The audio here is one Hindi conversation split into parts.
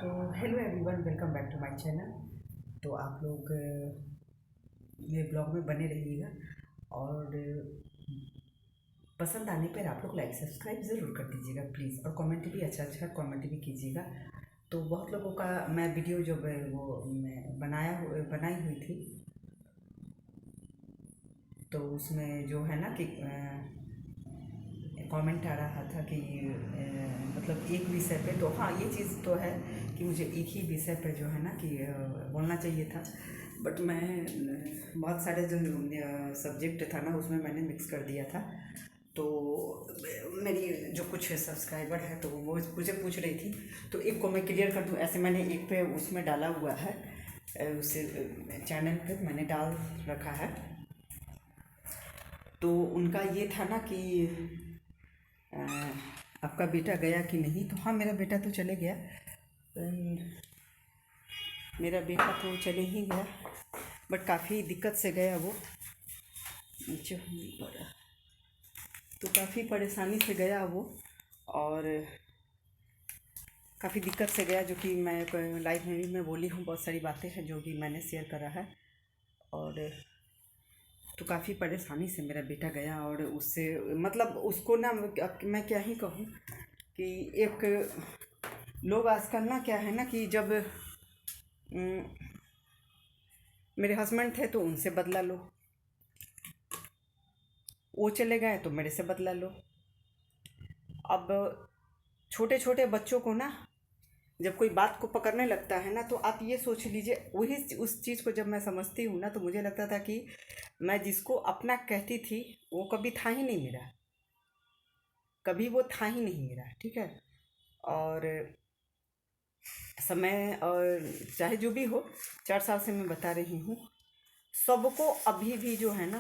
तो hello everyone, welcome back to my channel. तो आप लोग मेरे ब्लॉग में बने रहिएगा और पसंद आने पर आप लोग लाइक सब्सक्राइब ज़रूर कर दीजिएगा प्लीज़, और कमेंट भी अच्छा कमेंट भी कीजिएगा। तो बहुत लोगों का मैं वीडियो जो वो मैं बनाई हुई थी, तो उसमें जो है ना कि कमेंट आ रहा था कि मतलब एक विषय पे, तो हाँ ये चीज़ तो है कि मुझे एक ही विषय पे जो है ना कि बोलना चाहिए था, बट मैं बहुत सारे जो सब्जेक्ट था ना उसमें मैंने मिक्स कर दिया था। तो मेरी जो कुछ सब्सक्राइबर है तो वो मुझे पूछ रही थी, तो एक को मैं क्लियर कर दूं, ऐसे मैंने एक पे उसमें डाला हुआ है, उसे चैनल पे मैंने डाल रखा है। तो उनका ये था ना कि आपका बेटा गया कि नहीं। तो हाँ, मेरा बेटा तो चले गया, मेरा बेटा तो चले ही गया, बट काफ़ी दिक्कत से गया वो, नीचे नहीं पड़ा, तो काफ़ी परेशानी से गया वो, और काफ़ी दिक्कत से गया, जो कि मैं लाइव में भी मैं बोली हूँ, बहुत सारी बातें हैं जो कि मैंने शेयर करा है। और तो काफ़ी परेशानी से मेरा बेटा गया, और उससे मतलब उसको ना मैं क्या ही कहूँ कि एक लोग आजकल ना क्या है ना कि जब मेरे हस्बैंड थे तो उनसे बदला लो, वो चले गए तो मेरे से बदला लो। अब छोटे छोटे बच्चों को ना जब कोई बात को पकड़ने लगता है ना, तो आप ये सोच लीजिए, वही उस चीज़ को जब मैं समझती हूँ ना, तो मुझे लगता था कि मैं जिसको अपना कहती थी वो कभी था ही नहीं मेरा, कभी वो था ही नहीं मेरा, ठीक है। और समय और चाहे जो भी हो, 4 साल से मैं बता रही हूँ सबको, अभी भी जो है ना,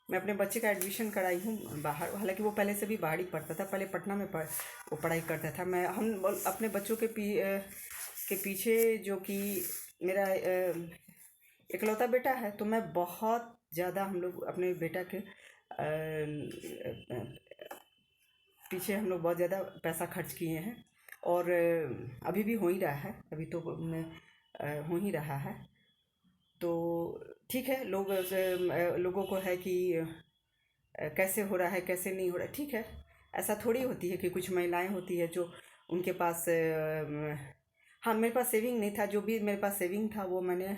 मैं अपने बच्चे का एडमिशन कराई हूँ बाहर, हालांकि वो पहले से भी बाहर ही पढ़ता था, पहले पटना में वो पढ़ाई करता था। हम अपने बच्चों के पीछे, जो कि मेरा इकलौता बेटा है, तो मैं बहुत ज़्यादा, हम लोग अपने बेटा के पीछे हम लोग बहुत ज़्यादा पैसा खर्च किए हैं, और अभी भी हो ही रहा है, अभी तो हो ही रहा है। तो ठीक है, लोगों को है कि कैसे हो रहा है कैसे नहीं हो रहा है, ठीक है। ऐसा थोड़ी होती है कि कुछ महिलाएं होती है जो उनके पास हाँ, मेरे पास सेविंग नहीं था, जो भी मेरे पास सेविंग था वो मैंने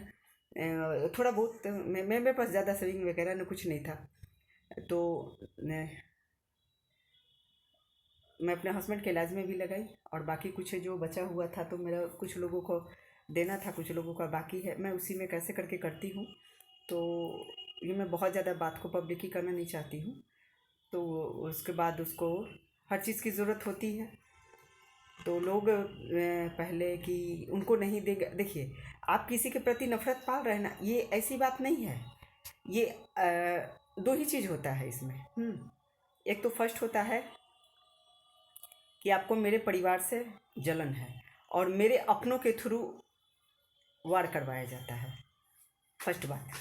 थोड़ा बहुत, मेरे पास ज़्यादा सेविंग वगैरह न कुछ नहीं था, तो मैं अपने हस्बैंड के इलाज में भी लगाई, और बाकी कुछ जो बचा हुआ था तो मेरा कुछ लोगों को देना था, कुछ लोगों का बाकी है, मैं उसी में कैसे करके करती हूँ। तो ये मैं बहुत ज़्यादा बात को पब्लिक करना नहीं चाहती हूँ। तो उसके बाद उसको हर चीज़ की ज़रूरत होती है, तो लोग पहले कि उनको नहीं देगा, देखिए आप किसी के प्रति नफरत पाल रहे हैं ना, ये ऐसी बात नहीं है। ये दो ही चीज़ होता है इसमें। एक तो फर्स्ट होता है कि आपको मेरे परिवार से जलन है, और मेरे अपनों के थ्रू वार करवाया जाता है, फर्स्ट बात।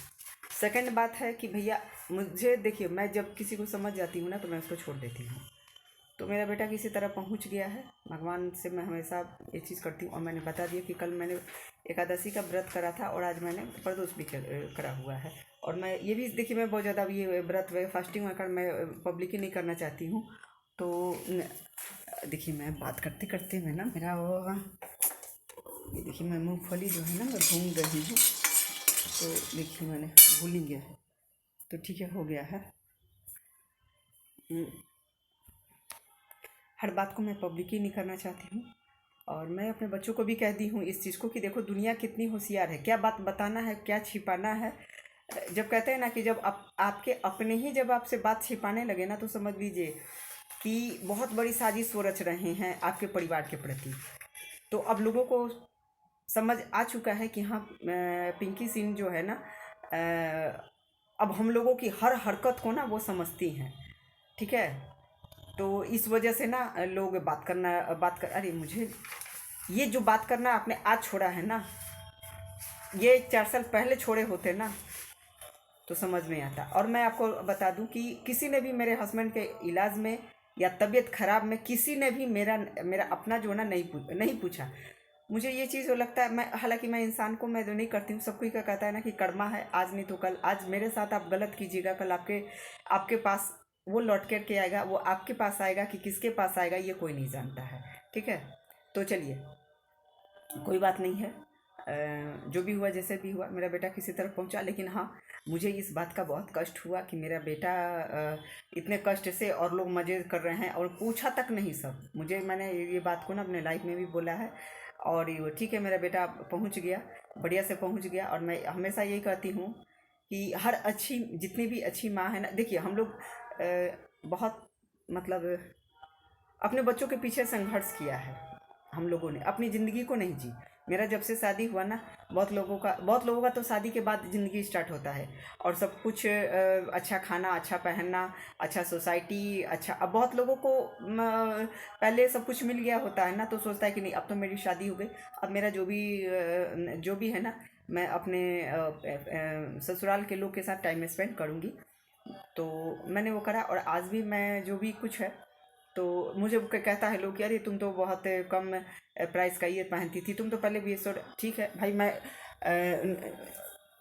सेकंड बात है कि भैया मुझे देखिए, मैं जब किसी को समझ जाती हूँ ना तो मैं उसको छोड़ देती हूँ। तो मेरा बेटा किसी तरह पहुँच गया है, भगवान से मैं हमेशा ये चीज़ करती हूँ, और मैंने बता दिया कि कल मैंने एकादशी का व्रत करा था, और आज मैंने प्रदोष भी करा हुआ है। और मैं ये भी देखिए, मैं बहुत ज़्यादा ये व्रत फास्टिंग वगैरह मैं पब्लिक ही नहीं करना चाहती हूँ। तो देखिए, मैं बात करते करते मैं ना मेरा वो, ये देखिए मैं मूँगफली जो है ना मैं भून रही हूँ, तो देखिए मैंने भूल ही गया है, तो ठीक है, हो गया है। हर बात को मैं पब्लिक ही नहीं करना चाहती हूँ, और मैं अपने बच्चों को भी कहती हूँ इस चीज़ को कि देखो दुनिया कितनी होशियार है, क्या बात बताना है क्या छिपाना है। जब कहते हैं ना कि जब आपके अपने ही जब आपसे बात छिपाने लगे ना, तो समझ लीजिए कि बहुत बड़ी साजिश वो रच रहे हैं आपके परिवार के प्रति। तो अब लोगों को समझ आ चुका है कि हाँ, पिंकी सिंह जो है ना, अब हम लोगों की हर हरकत को ना वो समझती हैं, ठीक है। तो इस वजह से ना लोग अरे मुझे ये जो बात करना आपने आज छोड़ा है ना, ये 4 साल पहले छोड़े होते ना तो समझ में आता। और मैं आपको बता दूं कि किसी ने भी मेरे हस्बैंड के इलाज में या तबीयत खराब में किसी ने भी मेरा अपना जो ना नहीं पूछा। मुझे ये चीज़ लगता है, मैं हालांकि मैं इंसान को मैं जो नहीं करती हूँ, सब कोई का कहता है ना कि कर्मा है, आज नहीं तो कल, आज मेरे साथ आप गलत कीजिएगा, कल आपके आपके पास वो लौट कर के आएगा, वो आपके पास आएगा कि किसके पास आएगा ये कोई नहीं जानता है। ठीक है, तो चलिए कोई बात नहीं है। जो भी हुआ जैसे भी हुआ, मेरा बेटा किसी तरह पहुंचा। लेकिन हाँ, मुझे इस बात का बहुत कष्ट हुआ कि मेरा बेटा इतने कष्ट से, और लोग मज़े कर रहे हैं और पूछा तक नहीं सब मुझे। मैंने ये बात को ना अपने लाइफ में भी बोला है। और ये ठीक है, मेरा बेटा पहुंच गया, बढ़िया से पहुंच गया। और मैं हमेशा यही कहती हूँ कि हर अच्छी, जितनी भी अच्छी माँ है ना, देखिए हम लोग बहुत मतलब अपने बच्चों के पीछे संघर्ष किया है। हम लोगों ने अपनी ज़िंदगी को नहीं जी। मेरा जब से शादी हुआ ना, बहुत लोगों का तो शादी के बाद ज़िंदगी स्टार्ट होता है, और सब कुछ अच्छा खाना, अच्छा पहनना, अच्छा सोसाइटी, अच्छा। अब बहुत लोगों को पहले सब कुछ मिल गया होता है ना, तो सोचता है कि नहीं अब तो मेरी शादी हो गई, अब मेरा जो भी है ना, मैं अपने ससुराल के लोग के साथ टाइम स्पेंड करूँगी। तो मैंने वो करा, और आज भी मैं जो भी कुछ है, तो मुझे वो कहता है लोग कि अरे तुम तो बहुत कम प्राइस का ये पहनती थी, तुम तो पहले भी ये सो। ठीक है भाई, मैं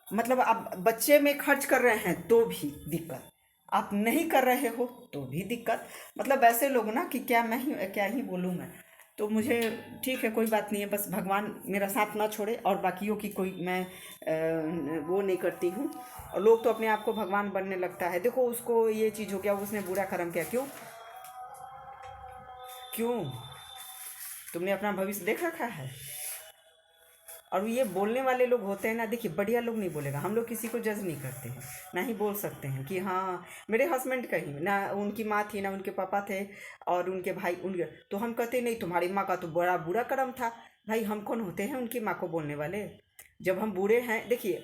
मतलब आप बच्चे में खर्च कर रहे हैं तो भी दिक्कत, आप नहीं कर रहे हो तो भी दिक्कत। मतलब ऐसे लोग ना कि क्या ही बोलूँ मैं। तो मुझे ठीक है, कोई बात नहीं है, बस भगवान मेरा साथ ना छोड़े, और बाकियों की कोई मैं वो नहीं करती हूँ। और लोग तो अपने आप को भगवान बनने लगता है। देखो उसको ये चीज़ हो गया, उसने बुरा कर्म किया, क्यों क्यों? तुमने अपना भविष्य देख रखा है। और ये बोलने वाले लोग होते हैं ना, देखिए बढ़िया लोग नहीं बोलेगा, हम लोग किसी को जज नहीं करते हैं, ना ही बोल सकते हैं कि हाँ मेरे हस्बैंड का ही ना, उनकी माँ थी ना उनके पापा थे, और उनके भाई उनके, तो हम कहते नहीं तुम्हारी माँ का तो बड़ा बुरा कर्म था। भाई हम कौन होते हैं उनकी माँ को बोलने वाले? जब हम बूढ़े हैं, देखिए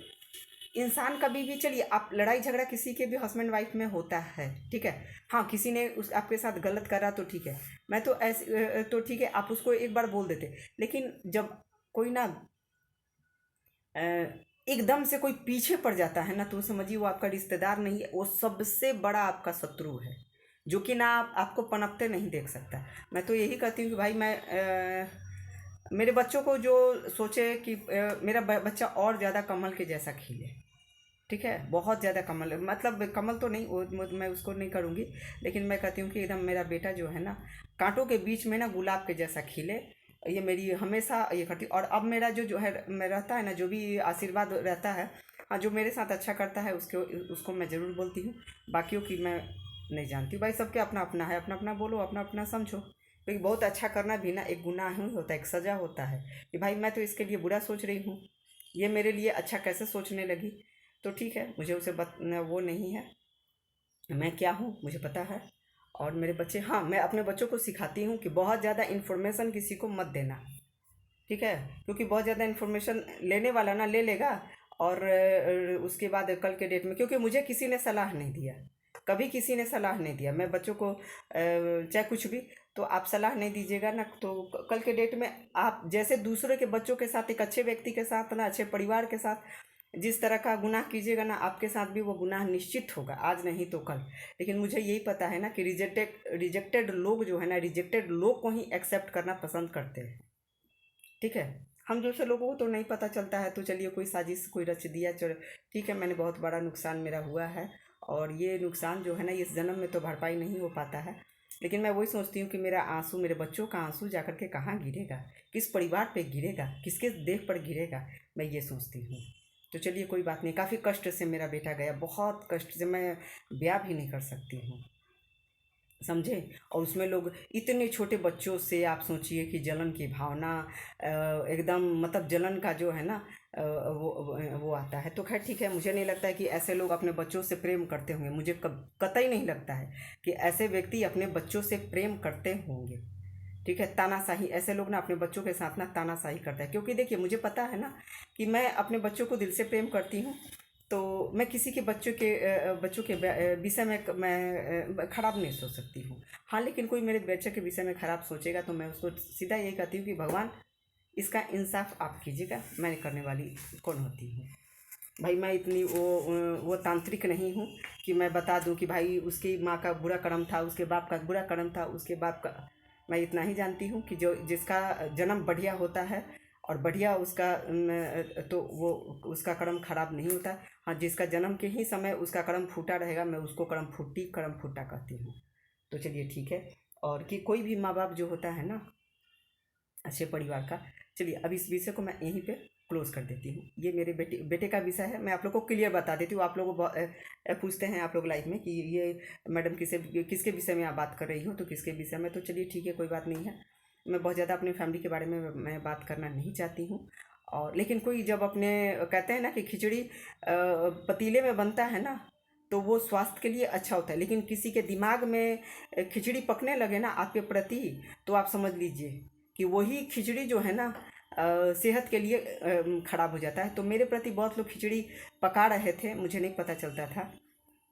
इंसान कभी भी, चलिए आप लड़ाई झगड़ा किसी के भी हस्बैंड वाइफ में होता है, ठीक है। हाँ किसी ने उस आपके साथ गलत करा तो ठीक है, मैं तो ऐसे तो ठीक है, आप उसको एक बार बोल देते। लेकिन जब कोई ना अ, एकदम से कोई पीछे पड़ जाता है ना, तो समझिए वो आपका रिश्तेदार नहीं है, वो सबसे बड़ा आपका शत्रु है, जो कि ना आपको पनपते नहीं देख सकता। मैं तो यही कहती हूँ कि भाई मैं मेरे बच्चों को जो सोचे कि मेरा बच्चा और ज़्यादा कमल के जैसा खिले। ठीक है, बहुत ज़्यादा कमल, मतलब कमल तो नहीं, मैं उसको नहीं करूँगी, लेकिन मैं कहती हूँ कि एकदम मेरा बेटा जो है ना, कांटों के बीच में ना गुलाब के जैसा खिले। ये मेरी हमेशा ये करती। और अब मेरा जो है मैं रहता है ना, जो भी आशीर्वाद रहता है, हाँ जो मेरे साथ अच्छा करता है उसके उसको मैं ज़रूर बोलती हूँ, बाकियों की मैं नहीं जानती। भाई सबके अपना अपना है, अपना अपना बोलो, अपना अपना समझो। क्योंकि बहुत अच्छा करना भी ना एक गुनाह ही होता है, एक सज़ा होता है कि भाई मैं तो इसके लिए बुरा सोच रही हूँ, ये मेरे लिए अच्छा कैसे सोचने लगी। तो ठीक है, मुझे उसे वो नहीं है, मैं क्या हूँ मुझे पता है। और मेरे बच्चे, हाँ मैं अपने बच्चों को सिखाती हूँ कि बहुत ज़्यादा इन्फॉर्मेशन किसी को मत देना। ठीक है, क्योंकि बहुत ज़्यादा इन्फॉर्मेशन लेने वाला ना ले लेगा, और उसके बाद कल के डेट में, क्योंकि मुझे किसी ने सलाह नहीं दिया, कभी किसी ने सलाह नहीं दिया, मैं बच्चों को चाहे कुछ भी, तो आप सलाह नहीं दीजिएगा ना, तो कल के डेट में आप जैसे दूसरे के बच्चों के साथ, एक अच्छे व्यक्ति के साथ ना, अच्छे परिवार के साथ जिस तरह का गुनाह कीजिएगा ना, आपके साथ भी वो गुनाह निश्चित होगा, आज नहीं तो कल। लेकिन मुझे यही पता है ना कि रिजेक्टेड लोग जो है ना, रिजेक्टेड लोग को ही एक्सेप्ट करना पसंद करते हैं। ठीक है, हम जैसे लोगों को तो नहीं पता चलता है, तो चलिए कोई साजिश कोई रच दिया, चलो ठीक है, मैंने बहुत बड़ा नुकसान मेरा हुआ है, और ये नुकसान जो है ना इस जन्म में तो भरपाई नहीं हो पाता है। लेकिन मैं वही सोचती हूँ कि मेरा आंसू, मेरे बच्चों का आंसू जाकर के कहाँ गिरेगा, किस परिवार पे गिरेगा, किसके देह पर गिरेगा, मैं ये सोचती हूँ। तो चलिए कोई बात नहीं, काफ़ी कष्ट से मेरा बेटा गया, बहुत कष्ट से, मैं ब्याह भी नहीं कर सकती हूँ, समझे। और उसमें लोग इतने छोटे बच्चों से, आप सोचिए कि जलन की भावना, एकदम मतलब जलन का जो है ना वो आता है। तो खैर ठीक है, मुझे नहीं लगता है कि ऐसे लोग अपने बच्चों से प्रेम करते होंगे, मुझे कतई नहीं लगता है कि ऐसे व्यक्ति अपने बच्चों से प्रेम करते होंगे। ठीक है, तानाशाही, ऐसे लोग ना अपने बच्चों के साथ ना तानाशाही करते हैं, क्योंकि देखिए मुझे पता है ना कि मैं अपने बच्चों को दिल से प्रेम करती हूँ। तो मैं किसी के बच्चों के विषय में मैं खराब नहीं सोच सकती हूँ। हाँ लेकिन कोई मेरे बच्चे के विषय में खराब सोचेगा तो मैं उसको सीधा यही कहती हूँ कि भगवान इसका इंसाफ आप कीजिएगा, मैं करने वाली कौन होती हूँ। भाई मैं इतनी वो तांत्रिक नहीं हूँ कि मैं बता दूँ कि भाई उसकी माँ का बुरा कर्म था, उसके बाप का बुरा कर्म था, उसके बाप का। मैं इतना ही जानती हूँ कि जो जिसका जन्म बढ़िया होता है, और बढ़िया उसका तो वो उसका कर्म खराब नहीं होता। हाँ, जिसका जन्म के ही समय उसका कर्म फूटा रहेगा, मैं उसको कर्म फूटा कहती हूँ। तो चलिए ठीक है। और कि कोई भी माँ बाप जो होता है ना अच्छे परिवार का। चलिए अब इस विषय को मैं यहीं पे क्लोज कर देती हूँ। ये मेरे बेटे का विषय है। मैं आप लोग को क्लियर बता देती हूँ। आप लोग पूछते हैं आप लोग लाइफ में कि ये मैडम किसके विषय में आप बात कर रही हो, तो किसके विषय में। तो चलिए ठीक है, कोई बात नहीं है। मैं बहुत ज़्यादा अपनी फैमिली के बारे में मैं बात करना नहीं चाहती हूँ। और लेकिन कोई जब अपने कहते हैं ना कि खिचड़ी पतीले में बनता है ना, तो वो स्वास्थ्य के लिए अच्छा होता है। लेकिन किसी के दिमाग में खिचड़ी पकने लगे ना आपके प्रति, तो आप समझ लीजिए कि वही खिचड़ी जो है ना सेहत के लिए खराब हो जाता है। तो मेरे प्रति बहुत लोग खिचड़ी पका रहे थे, मुझे नहीं पता चलता था।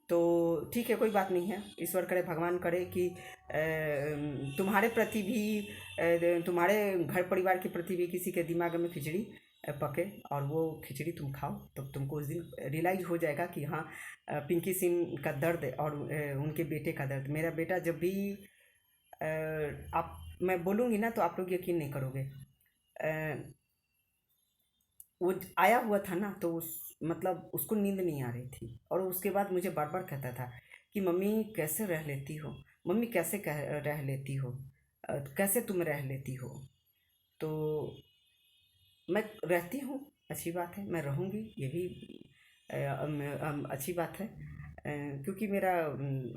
तो ठीक है, कोई बात नहीं है। ईश्वर करे, भगवान करे कि तुम्हारे प्रति भी तुम्हारे घर परिवार के प्रति भी किसी के दिमाग में खिचड़ी पके और वो खिचड़ी तुम खाओ, तो तुमको उस दिन रियलाइज हो जाएगा कि हाँ पिंकी सिंह का दर्द और उनके बेटे का दर्द। मेरा बेटा जब भी आप मैं बोलूँगी ना तो आप लोग यकीन नहीं करोगे। वो आया हुआ था ना, तो मतलब उसको नींद नहीं आ रही थी और उसके बाद मुझे बार बार कहता था कि मम्मी कैसे रह लेती हो, मम्मी कैसे रह लेती हो, कैसे तुम रह लेती हो। तो मैं रहती हूँ, अच्छी बात है, मैं रहूँगी, ये भी अच्छी बात है। क्योंकि मेरा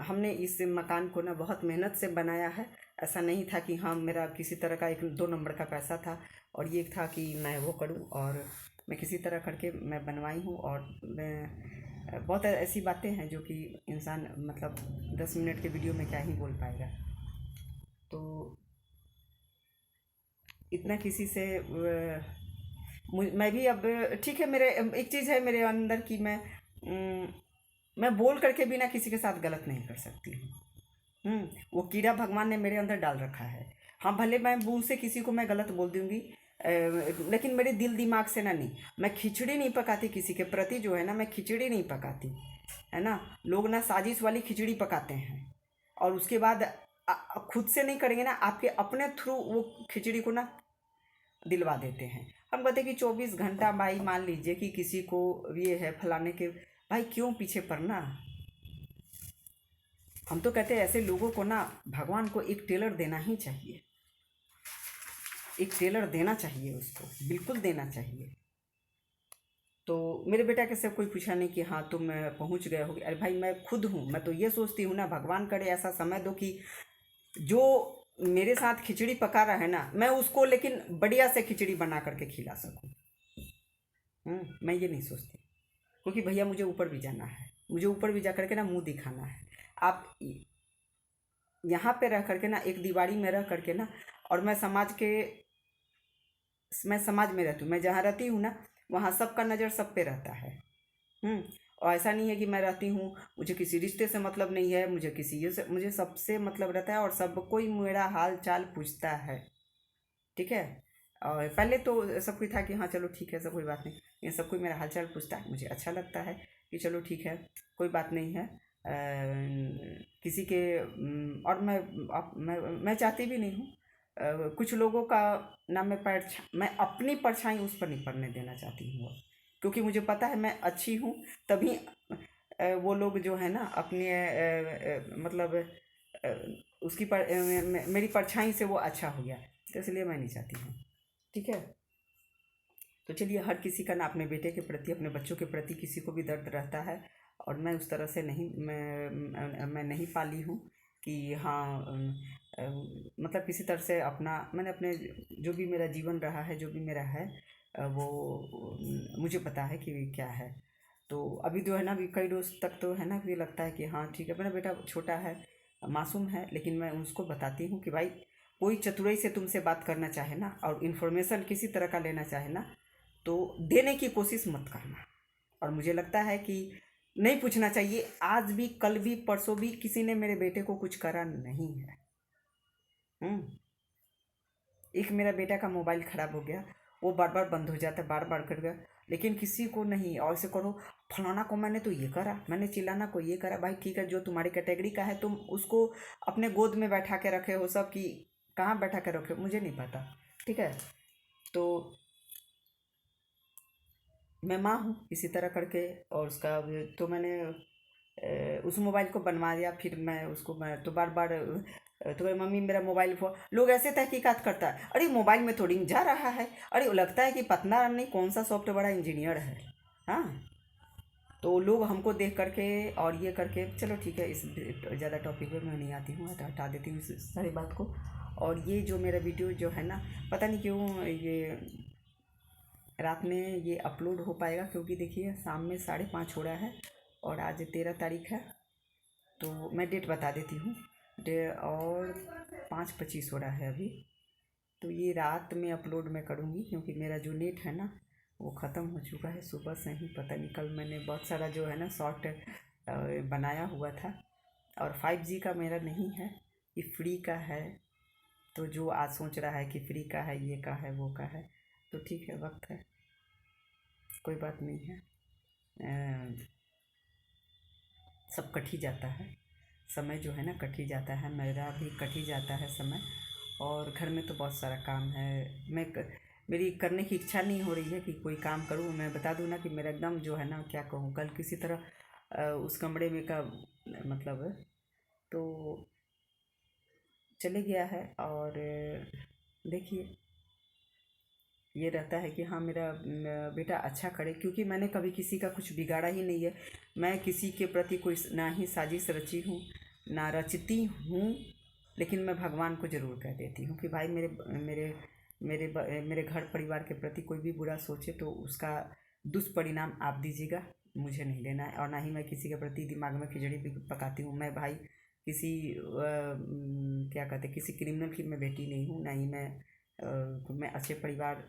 हमने इस मकान को ना बहुत मेहनत से बनाया है। ऐसा नहीं था कि हाँ मेरा किसी तरह का 1-2 नंबर का पैसा था और ये था कि मैं वो करूँ, और मैं किसी तरह करके मैं बनवाई हूँ। और मैं बहुत ऐसी बातें हैं जो कि इंसान मतलब 10 मिनट के वीडियो में क्या ही बोल पाएगा। तो इतना किसी से मैं भी अब ठीक है। मेरे एक चीज़ है मेरे अंदर कि मैं बोल करके भी ना किसी के साथ गलत नहीं कर सकती हूँ। वो कीड़ा भगवान ने मेरे अंदर डाल रखा है। हाँ, भले मैं मुंह से किसी को मैं गलत बोल दूंगी, लेकिन मेरे दिल दिमाग से ना नहीं। मैं खिचड़ी नहीं पकाती किसी के प्रति, जो है ना, मैं खिचड़ी नहीं पकाती, है ना। लोग ना साजिश वाली खिचड़ी पकाते हैं और उसके बाद खुद से नहीं करेंगे ना, आपके अपने थ्रू वो खिचड़ी को ना दिलवा देते हैं। हम कहते हैं कि 24 घंटा भाई, मान लीजिए कि किसी को ये है फलाने के, भाई क्यों पीछे पड़ना। हम तो कहते हैं ऐसे लोगों को ना भगवान को एक टेलर देना ही चाहिए, एक टेलर देना चाहिए, उसको बिल्कुल देना चाहिए। तो मेरे बेटा के से कोई पूछा नहीं कि हाँ तुम पहुँच गए होगे। अरे भाई मैं खुद हूँ, मैं तो ये सोचती हूँ ना, भगवान करे ऐसा समय दो कि जो मेरे साथ खिचड़ी पका रहा है ना, मैं उसको लेकिन बढ़िया से खिचड़ी बना करके खिला सकूँ। मैं ये नहीं सोचती, क्योंकि भैया मुझे ऊपर भी जाना है, मुझे ऊपर भी जा करके ना मुंह दिखाना है। आप यहाँ पे रह करके ना, एक दीवारी में रह करके ना, और मैं समाज में रहती हूँ, मैं जहाँ रहती हूँ ना वहाँ सबका नज़र सब पे रहता है। और ऐसा नहीं है कि मैं रहती हूँ मुझे किसी रिश्ते से मतलब नहीं है, मुझे किसी ये से मुझे सबसे मतलब रहता है, और सब कोई मेरा हाल चाल पूछता है। ठीक है। और पहले तो सब कोई था कि हाँ चलो ठीक है, सब कोई बात नहीं, ये सब कोई मेरा हाल चाल पूछता है, मुझे अच्छा लगता है कि चलो ठीक है, कोई बात नहीं है। किसी के और मैं चाहती भी नहीं हूँ कुछ लोगों का ना, मैं अपनी परछाई उस पर नहीं पड़ने देना चाहती हूँ अब। क्योंकि मुझे पता है मैं अच्छी हूँ, तभी वो लोग जो है ना अपने मतलब उसकी मेरी परछाई से वो अच्छा हो गया, तो इसलिए मैं नहीं चाहती हूँ। ठीक है। तो चलिए, हर किसी का ना अपने बेटे के प्रति, अपने बच्चों के प्रति किसी को भी दर्द रहता है, और मैं उस तरह से नहीं, मैं नहीं पाली हूँ कि हाँ मतलब किसी तरह से मैंने अपने जो भी मेरा जीवन रहा है, जो भी मेरा है वो मुझे पता है कि क्या है। तो अभी जो है ना, अभी कई रोज तक तो है ना कि लगता है कि हाँ ठीक है, मेरा बेटा छोटा है, मासूम है, लेकिन मैं उसको बताती हूँ कि भाई कोई चतुराई से तुमसे बात करना चाहे ना, और इन्फॉर्मेशन किसी तरह का लेना चाहे ना, तो देने की कोशिश मत करना। और मुझे लगता है कि नहीं पूछना चाहिए। आज भी, कल भी, परसों भी किसी ने मेरे बेटे को कुछ करा नहीं है। हम्म एक मेरा बेटा का मोबाइल ख़राब हो गया, वो बार बार बंद हो जाता है, बार बार कर गया, लेकिन किसी को नहीं। और ऐसे करो फलाना को मैंने तो ये करा, मैंने चिल्लाना को ये करा। भाई ठीक है, जो तुम्हारी कैटेगरी का है तुम उसको अपने गोद में बैठा के रखे हो सब, कि कहाँ बैठा के रखे हो मुझे नहीं पता। ठीक है। तो मैं माँ हूँ किसी तरह करके, और उसका तो मैंने उस मोबाइल को बनवा दिया। फिर मैं तो बार बार तो मेरी मम्मी मेरा मोबाइल लोग ऐसे तहकीकात करता है, अरे मोबाइल में तो रिंग जा रहा है, अरे वो लगता है कि पतना नहीं कौन सा सॉफ्ट बड़ा इंजीनियर है। हाँ, तो लोग हमको देख करके और ये करके, चलो ठीक है, इस ज़्यादा टॉपिक पे मैं नहीं आती हूँ, हटा देती हूँ इस सारी बात को। और ये जो मेरा वीडियो जो है ना, पता नहीं क्यों ये रात में ये अपलोड हो पाएगा, क्योंकि देखिए शाम में 5:30 हो रहा है और आज 13 तारीख है। तो मैं डेट बता देती हूँ, और 5:25 हो रहा है अभी। तो ये रात में अपलोड मैं करूँगी, क्योंकि मेरा जो नेट है ना वो ख़त्म हो चुका है सुबह से ही। पता नहीं कल मैंने बहुत सारा जो है ना शॉर्ट बनाया हुआ था, और 5G का मेरा नहीं है, ये फ्री का है। तो जो आज सोच रहा है कि फ्री का है, ये का है, वो का है, तो ठीक है, वक्त है, कोई बात नहीं है। सब कट ही जाता है, समय जो है ना कट ही जाता है, मेरा भी कट ही जाता है समय। और घर में तो बहुत सारा काम है, मेरी करने की इच्छा नहीं हो रही है कि कोई काम करूँ। मैं बता दूँ ना कि मेरा एकदम जो है ना, क्या कहूँ, कल किसी तरह उस कमरे में का मतलब तो चले गया है। और देखिए ये रहता है कि हाँ मेरा बेटा अच्छा करे, क्योंकि मैंने कभी किसी का कुछ बिगाड़ा ही नहीं है। मैं किसी के प्रति कोई ना ही साजिश रची हूँ ना रचती हूँ, लेकिन मैं भगवान को ज़रूर कह देती हूँ कि भाई मेरे मेरे मेरे मेरे घर परिवार के प्रति कोई भी बुरा सोचे तो उसका दुष्परिणाम आप दीजिएगा, मुझे नहीं लेना है। और ना ही मैं किसी के प्रति दिमाग में खिचड़ी भी पकाती हूँ। मैं भाई किसी क्या कहते, किसी क्रिमिनल की मैं बेटी नहीं हूँ, ना ही मैं अच्छे परिवार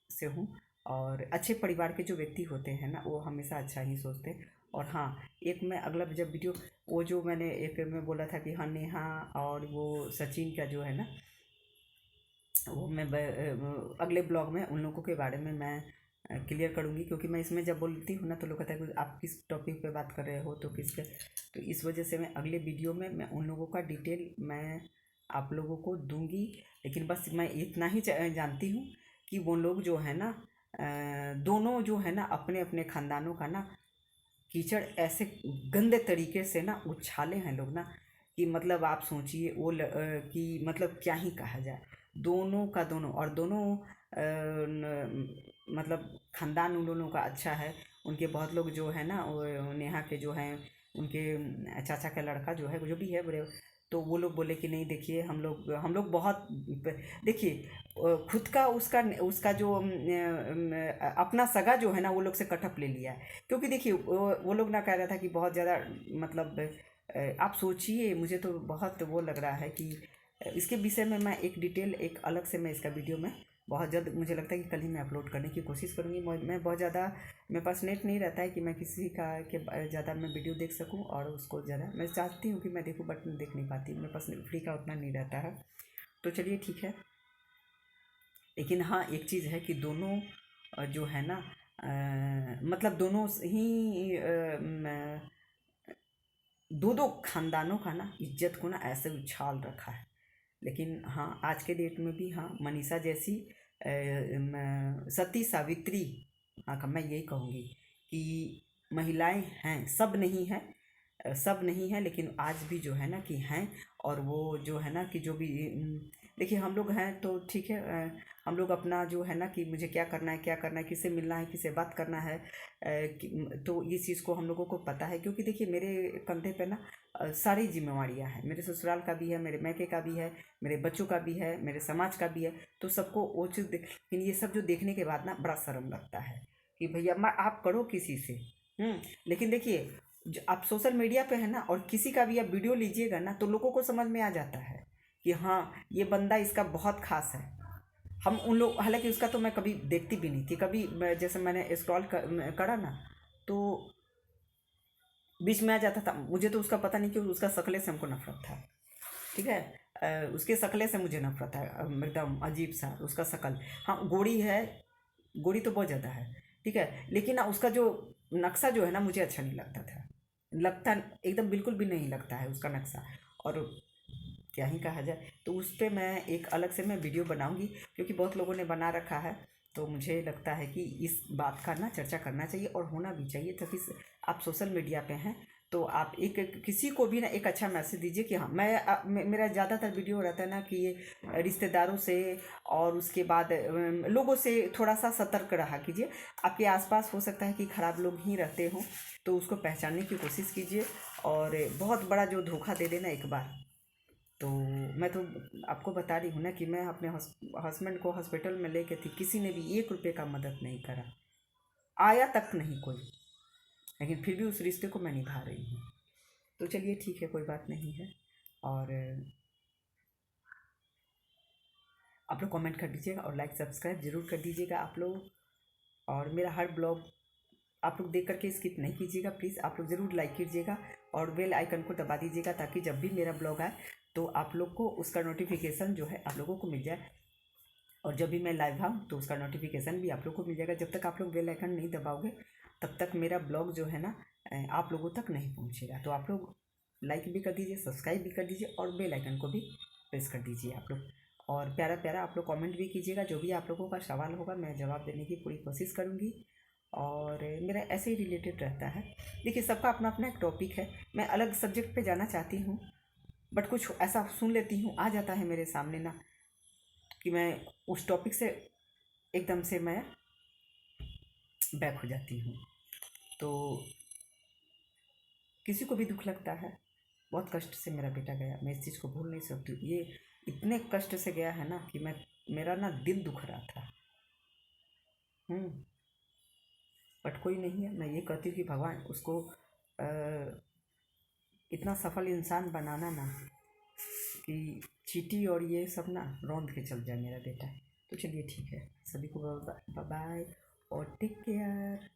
से हूँ। और अच्छे परिवार के जो व्यक्ति होते हैं ना वो हमेशा अच्छा ही सोचते हैं। और हाँ, एक मैं अगला जब वीडियो, वो जो मैंने एक में बोला था कि हाँ नेहा और वो सचिन का जो है ना, वो मैं अगले ब्लॉग में उन लोगों के बारे में मैं क्लियर करूँगी। क्योंकि मैं इसमें जब बोलती हूँ ना तो लोग कहते हैं कि आप किस टॉपिक पे बात कर रहे हो, तो किसके, तो इस वजह से मैं अगले वीडियो में मैं उन लोगों का डिटेल मैं आप लोगों को दूंगी। लेकिन बस मैं इतना ही जानती हूँ कि वो लोग जो है ना दोनों जो है ना अपने अपने ख़ानदानों का ना कीचड़ ऐसे गंदे तरीके से ना उछाले हैं लोग ना, कि मतलब आप सोचिए कि मतलब क्या ही कहा जाए। दोनों का दोनों, और दोनों मतलब ख़ानदान उन दोनों का अच्छा है। उनके बहुत लोग जो है ना वो नेहा के जो हैं उनके चाचा का लड़का जो है जो भी है बड़े, तो वो लोग बोले कि नहीं देखिए हम लोग बहुत, देखिए खुद का उसका उसका जो अपना सगा जो है ना वो लोग से कटअप ले लिया है। क्योंकि देखिए वो लोग ना कह रहा था कि बहुत ज़्यादा मतलब आप सोचिए, मुझे तो बहुत वो लग रहा है कि इसके विषय में मैं एक डिटेल एक अलग से मैं इसका वीडियो में बहुत जल्द, मुझे लगता है कि कल ही मैं अपलोड करने की कोशिश करूँगी। मैं बहुत ज़्यादा, मेरे पास नेट नहीं रहता है कि मैं किसी का के ज़्यादा मैं वीडियो देख सकूँ, और उसको ज़्यादा मैं चाहती हूँ कि मैं देखूँ बट मैं देख नहीं पाती, मेरे पास फ्री का उतना नहीं रहता है। तो चलिए ठीक है। लेकिन हाँ एक चीज़ है कि दोनों जो है ना मतलब दोनों ही दो दो खानदानों का ना इज्जत को ना ऐसे उछाल रखा है। लेकिन हाँ आज के डेट में भी हाँ मनीषा जैसी सती सावित्री, हाँ मैं यही कहूँगी कि महिलाएं हैं, सब नहीं है, सब नहीं है, लेकिन आज भी जो है ना कि हैं। और वो जो है ना कि जो भी देखिए हम लोग हैं तो ठीक है, हम लोग अपना जो है ना कि मुझे क्या करना है, क्या करना है, किससे मिलना है, किससे बात करना है, तो इस चीज़ को हम लोगों को पता है। क्योंकि देखिए मेरे कंधे पे ना सारी जिम्मेवारियाँ हैं, मेरे ससुराल का भी है, मेरे मैके का भी है, मेरे बच्चों का भी है, मेरे समाज का भी है। तो सबको वो चीज़ लेकिन ये सब जो देखने के बाद ना बड़ा शर्म लगता है कि भैया मैं आप करो किसी से। लेकिन देखिए आप सोशल मीडिया पे है ना और किसी का भी आप वीडियो लीजिएगा ना तो लोगों को समझ में आ जाता है कि हाँ ये बंदा इसका बहुत खास है। हम उन लोग, हालांकि उसका तो मैं कभी देखती भी नहीं थी, कभी जैसे मैंने स्क्रॉल करा ना तो बीच में आ जाता था, मुझे तो उसका पता नहीं क्यों उसका शक्ले से हमको नफरत था। ठीक है, उसके शक्ले से मुझे नफरत है, एकदम अजीब सा उसका शक्ल। हाँ गोरी है, गोरी तो बहुत ज़्यादा है, ठीक है, लेकिन ना उसका जो नक्शा जो है ना मुझे अच्छा नहीं लगता था, लगता एकदम बिल्कुल भी नहीं लगता है उसका नक्शा। और क्या ही कहा जाए, तो उस पर मैं एक अलग से मैं वीडियो बनाऊंगी, क्योंकि बहुत लोगों ने बना रखा है। तो मुझे लगता है कि इस बात का ना चर्चा करना चाहिए और होना भी चाहिए, ताकि आप सोशल मीडिया पे हैं तो आप एक किसी को भी ना एक अच्छा मैसेज दीजिए कि हाँ मेरा ज़्यादातर वीडियो रहता है ना कि ये रिश्तेदारों से और उसके बाद लोगों से थोड़ा सा सतर्क रहा कीजिए। आपके आसपास हो सकता है कि खराब लोग ही रहते हों, तो उसको पहचानने की कोशिश कीजिए। और बहुत बड़ा जो धोखा दे देना एक बार, तो मैं तो आपको बता रही हूँ ना कि मैं अपने हस्बैंड को हॉस्पिटल में लेके थी, किसी ने भी 1 रुपये का मदद नहीं करा, आया तक नहीं कोई, लेकिन फिर भी उस रिश्ते को मैं निभा रही हूँ। तो चलिए ठीक है, कोई बात नहीं है। और आप लोग कमेंट कर दीजिएगा और लाइक सब्सक्राइब ज़रूर कर दीजिएगा आप लोग। और मेरा हर ब्लॉग आप लोग देख करके स्किप नहीं कीजिएगा प्लीज़, आप लोग ज़रूर लाइक कीजिएगा और बेल आइकन को दबा दीजिएगा, ताकि जब भी मेरा ब्लॉग आए तो आप लोग को उसका नोटिफिकेशन जो है आप लोगों को मिल जाए। और जब भी मैं लाइव आऊँ तो उसका नोटिफिकेशन भी आप लोग को मिल जाएगा। जब तक आप लोग बेल आइकन नहीं दबाओगे तब तक मेरा ब्लॉग जो है ना आप लोगों तक नहीं पहुँचेगा। तो आप लोग लाइक भी कर दीजिए, सब्सक्राइब भी कर दीजिए और बेल आइकन को भी प्रेस कर दीजिए आप लोग। और प्यारा प्यारा आप लोग कमेंट भी कीजिएगा, जो भी आप लोगों का सवाल होगा मैं जवाब देने की पूरी कोशिश करूँगी। और मेरा ऐसे ही रिलेटेड रहता है। देखिए, सबका अपना अपना एक टॉपिक है, मैं अलग सब्जेक्ट पे जाना चाहती हूँ, बट कुछ ऐसा सुन लेती हूँ, आ जाता है मेरे सामने ना कि मैं उस टॉपिक से एकदम से मैं बैक हो जाती हूँ। तो किसी को भी दुख लगता है। बहुत कष्ट से मेरा बेटा गया, मैं इस चीज़ को भूल नहीं सकती। ये इतने कष्ट से गया है ना कि मेरा ना दिल दुख रहा था। बट कोई नहीं है, मैं ये कहती हूँ कि भगवान उसको इतना सफल इंसान बनाना ना कि चींटी और ये सब ना रौंद के चल जाए मेरा बेटा। तो चलिए ठीक है, सभी को बाय बाय और टेक केयर।